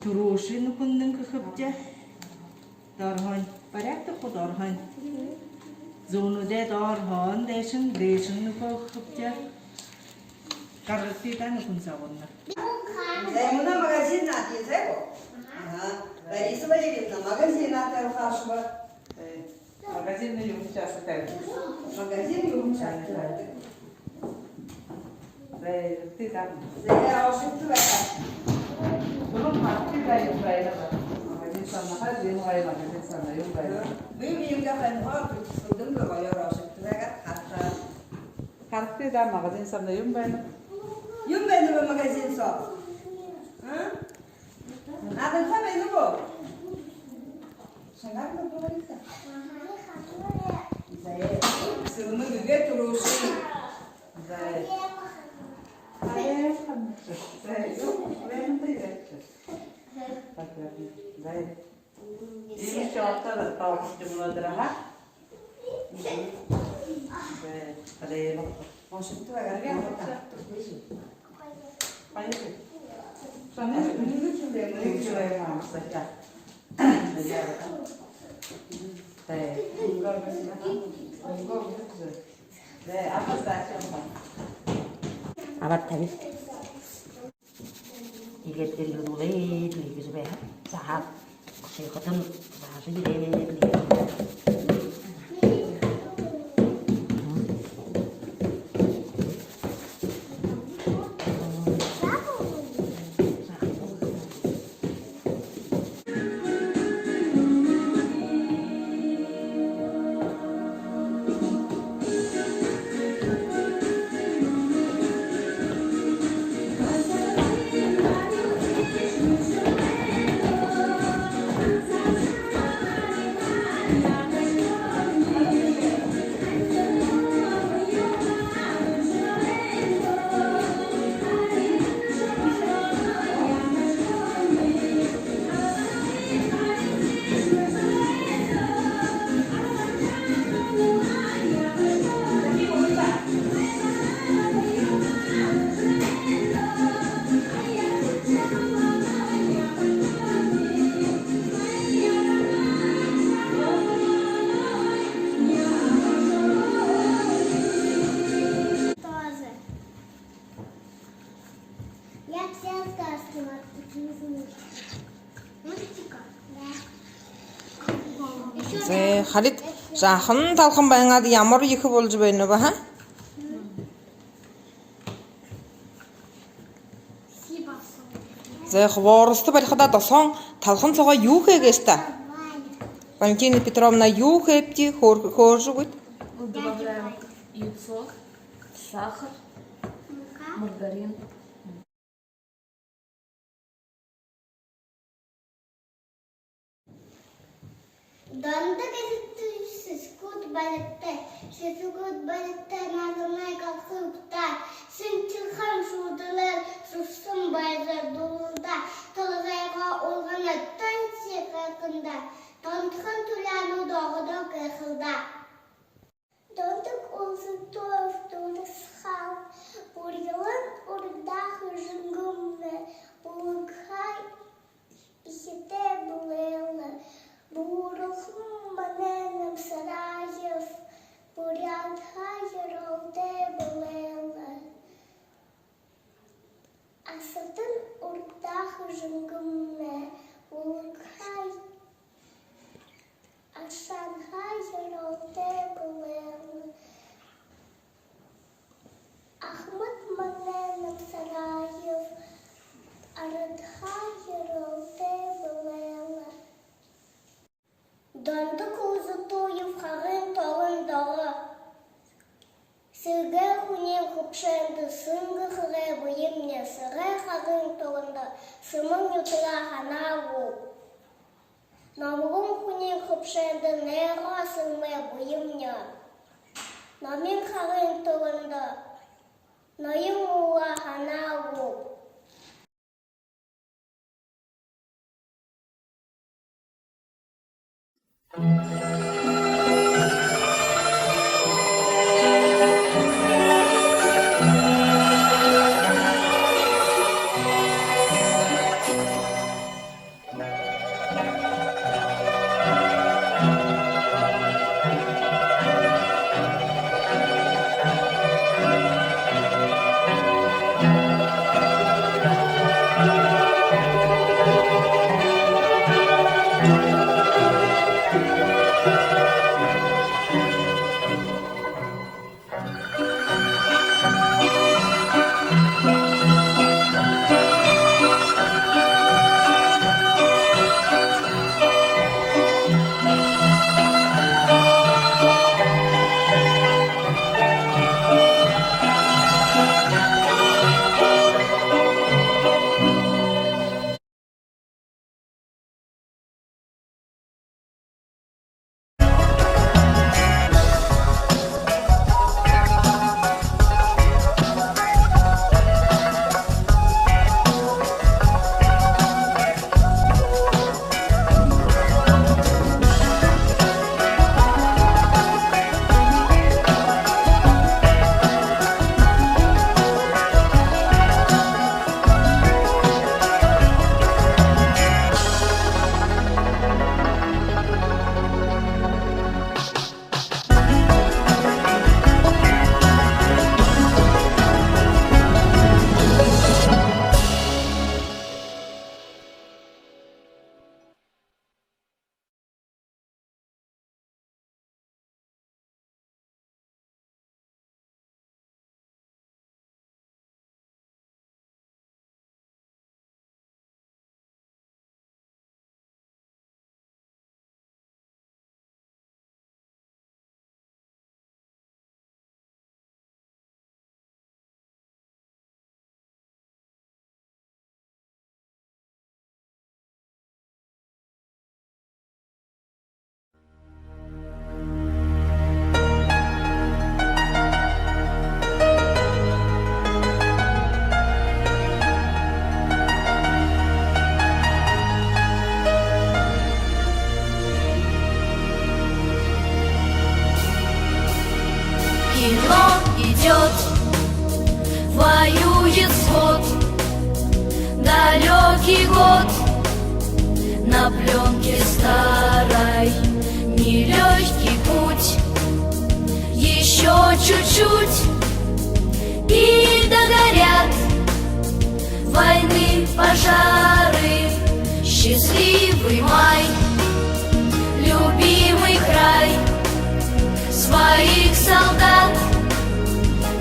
Turushinu kundin kıkıpça. Darhan. Barak da kudarhan. Zonu de darhan deşin kıkıpça. Karıtı da nukun savunna. Zaymuna magazin nati zaybo. Reisi bacarıyla magazin nati karşıma. Magazin ne yumuşası terdi. Magazin yumuşak terdi. Karıtı da. Zeyre aşıktı ve Bunun hakkı da yumrayla var. Magazin sana her gün var magazin sana yumrayla. büyüğüm de var tuttum da bayağı aşıktı ve hatta. Karıtı da magazin sana yumrayla. Yum beni bu magazin sor. Adın sen beni bu. Şunlar mı bu harika? Zeyre. Sığımı güge turuşu. Zeyre. Zeyre. Zeyre. Benim de yetişir. Zeyre. İyi şartlar da tavukçu buladır ha. Zeyre. Aşıktı ve garip. Hayır. Sana ünlü cümle. Şuraya varmışsa gel. Zeyre. Zeyre. Ama zaten Abat tabi. Ilet dulu dulu li gitu ya. Sahab. Saya ketemu bahasa di Халид жаахан талхан байгаад ямар их болж байна вэ ха? За хворст барихада досон талхан цогоо юу хийгээс та? Валентина Петровна юу хийвти хөөржүгт? Добавляем яйцо, сахар, маргарин. Donda gezittirsiz kut balıkta, sesi kut balıkta, nazımay kalkıpta, sınçılhan şurdalar, sussun baylar dolunda, tolgayga olğan ötten şekakında, tontıkın tülanı doğuda kıkılda. Dondık olsun tuhaf doğrusu hal, uryalın orada hırzıngım ve bulukay, işite bulaylı. Бурухум маненам сараев, бурят хайрол де болела. Асатын уртах жунгумне, улукхай, ашан хайрол де болела. Ахмат маненам сараев, арат хайрол де болела. Dondu kuzu tuyup kağın toğun dağı. Sırgı hunin kupşendu sıngı hıgı buyimne sırgı kağın toğunda sımın yutuğa hana vu. Namurun hunin kupşendu nega sırmı buyimne. Namin kağın toğunda nayın uğa hana vu. кино идет, воюет свод, далекий год на пленке старой, нелегкий путь, еще чуть-чуть и догорят войны, пожары, счастливый май, любимый край своих солдат.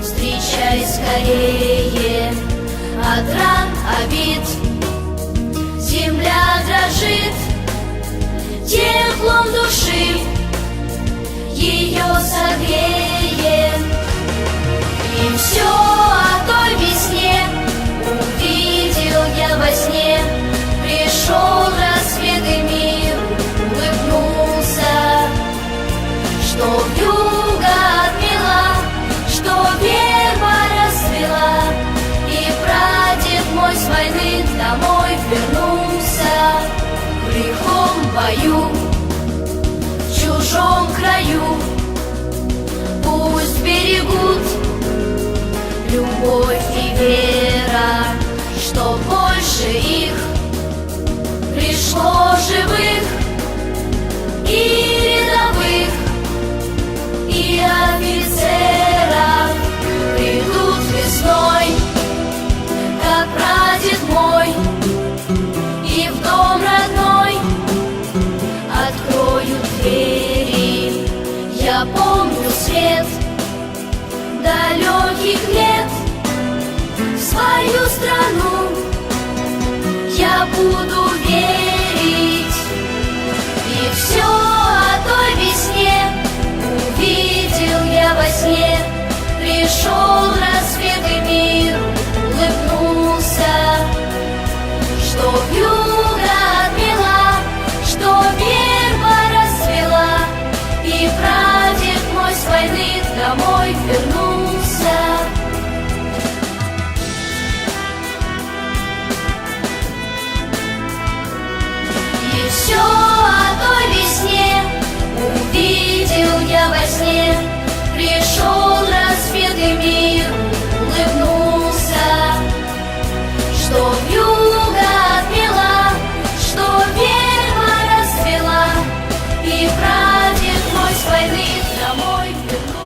Встречай скорее от ран, обид, земля дрожит теплом души, ее согреем. И все о той весне увидел я во сне. Пришел рассвет и мир улыбнулся, что вьюга отмела, что верба расцвела, и прадед мой с войны домой вернулся. В лихом бою, в чужом краю, пусть берегут любовь и вера, что больше их пришло живых и рядовых, и офицеров. Придут весной, как прадед мой, и в дом родной откроют двери. Я помню свет далеких лет, в свою страну я буду верить. И все о той весне увидел я во сне. Пришел рассвет и мир улыбнулся, что вьюга отмела, что верба расцвела, и прадед мой с войны домой вернулся.